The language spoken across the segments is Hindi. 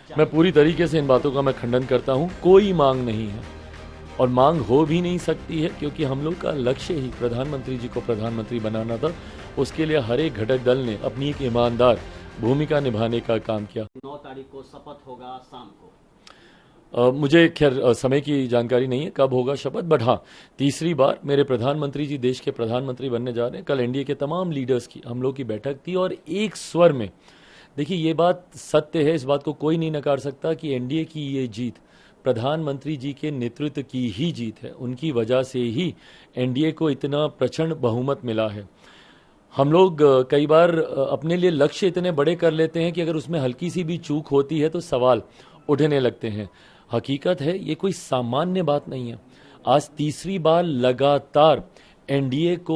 चर्चा। मैं पूरी तरीके से इन बातों का मैं खंडन करता हूं। कोई मांग नहीं है और मांग हो भी नहीं सकती है, क्योंकि हम लोग का लक्ष्य ही प्रधानमंत्री जी को प्रधानमंत्री बनाना था। उसके लिए हर एक घटक दल ने अपनी एक ईमानदार भूमिका निभाने का काम किया। 9 तारीख को शपथ होगा शाम को। मुझे खैर समय की जानकारी नहीं है कब होगा शपथ, बट हाँ, तीसरी बार मेरे प्रधानमंत्री जी देश के प्रधानमंत्री बनने जा रहे हैं। कल एनडीए के तमाम लीडर्स की हम लोग की बैठक थी और एक स्वर में, देखिए ये बात सत्य है, इस बात को कोई नहीं नकार सकता कि एनडीए की ये जीत प्रधानमंत्री जी के नेतृत्व की ही जीत है। उनकी वजह से ही एनडीए को इतना प्रचंड बहुमत मिला है। हम लोग कई बार अपने लिए लक्ष्य इतने बड़े कर लेते हैं कि अगर उसमें हल्की सी भी चूक होती है तो सवाल उठने लगते हैं। हकीकत है ये कोई सामान्य बात नहीं है। आज तीसरी बार लगातार एनडीए को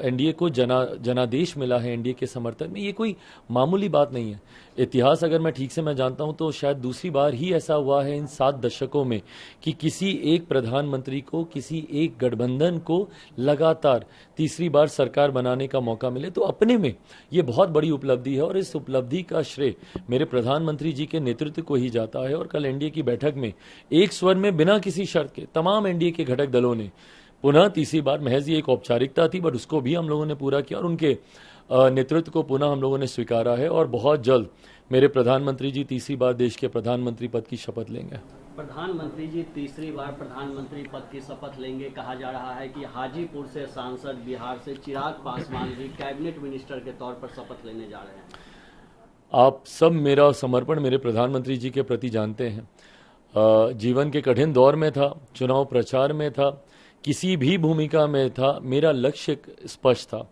एनडीए को जनादेश मिला है एनडीए के समर्थन में। ये कोई मामूली बात नहीं है। इतिहास अगर मैं ठीक से मैं जानता हूं तो शायद दूसरी बार ही ऐसा हुआ है इन 7 दशकों में कि किसी एक प्रधानमंत्री को, किसी एक गठबंधन को लगातार तीसरी बार सरकार बनाने का मौका मिले। तो अपने में ये बहुत बड़ी उपलब्धि है और इस उपलब्धि का श्रेय मेरे प्रधानमंत्री जी के नेतृत्व को ही जाता है। और कल एनडीए की बैठक में एक स्वर में बिना किसी शर्त के तमाम एनडीए के घटक दलों ने पुनः तीसरी बार, महज ये एक औपचारिकता थी बट उसको भी हम लोगों ने पूरा किया और उनके नेतृत्व को पुनः हम लोगों ने स्वीकारा है। और बहुत जल्द मेरे प्रधानमंत्री जी तीसरी बार देश के प्रधानमंत्री पद की शपथ लेंगे। प्रधानमंत्री जी तीसरी बार प्रधानमंत्री पद की शपथ लेंगे। कहा जा रहा है कि हाजीपुर से सांसद, बिहार से चिराग पासवान भी कैबिनेट मिनिस्टर के तौर पर शपथ लेने जा रहे हैं। आप सब मेरा समर्पण मेरे प्रधानमंत्री जी के प्रति जानते हैं। जीवन के कठिन दौर में था, चुनाव प्रचार में था, किसी भी भूमिका में था, मेरा लक्ष्य स्पष्ट था।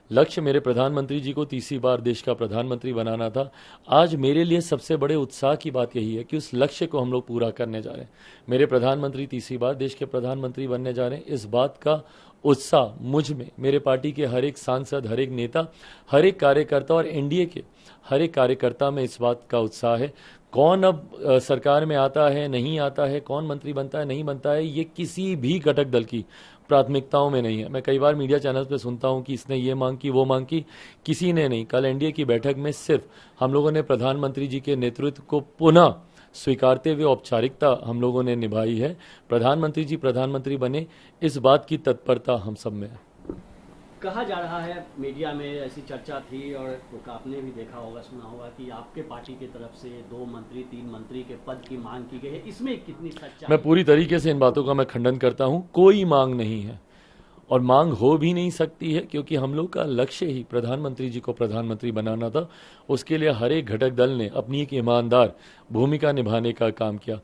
लक्ष्य मेरे प्रधानमंत्री जी को तीसरी बार देश का प्रधानमंत्री बनाना था। आज मेरे लिए सबसे बड़े उत्साह की बात यही है कि उस लक्ष्य को हम लोग पूरा करने जा रहे हैं। मेरे प्रधानमंत्री तीसरी बार देश के प्रधानमंत्री बनने जा रहे हैं। इस बात का उत्साह मुझ में, मेरे पार्टी के हर एक सांसद, हर एक नेता, हर एक कार्यकर्ता और एनडीए के हर एक कार्यकर्ता में इस बात का उत्साह है। कौन अब सरकार में आता है, नहीं आता है, कौन मंत्री बनता है, नहीं बनता है, ये किसी भी घटक दल की प्राथमिकताओं में नहीं है। मैं कई बार मीडिया चैनल्स पे सुनता हूं कि इसने ये मांग की, वो मांग की। किसी ने नहीं। कल एनडीए की बैठक में सिर्फ हम लोगों ने प्रधानमंत्री जी के नेतृत्व को पुनः स्वीकारते हुए औपचारिकता हम लोगों ने निभाई है। प्रधानमंत्री जी प्रधानमंत्री बने, इस बात की तत्परता हम सब में है। कहा जा रहा है, मीडिया में ऐसी चर्चा थी और आपने भी देखा होगा, सुना होगा कि आपके पार्टी की तरफ से 2 मंत्री 3 मंत्री के पद की मांग की गई है। इसमें कितनी सच्चाई? मैं पूरी तरीके से इन बातों का मैं खंडन करता हूं। कोई मांग नहीं है और मांग हो भी नहीं सकती है, क्योंकि हम लोग का लक्ष्य ही प्रधानमंत्री जी को प्रधानमंत्री बनाना था। उसके लिए हर एक घटक दल ने अपनी एक ईमानदार भूमिका निभाने का काम किया।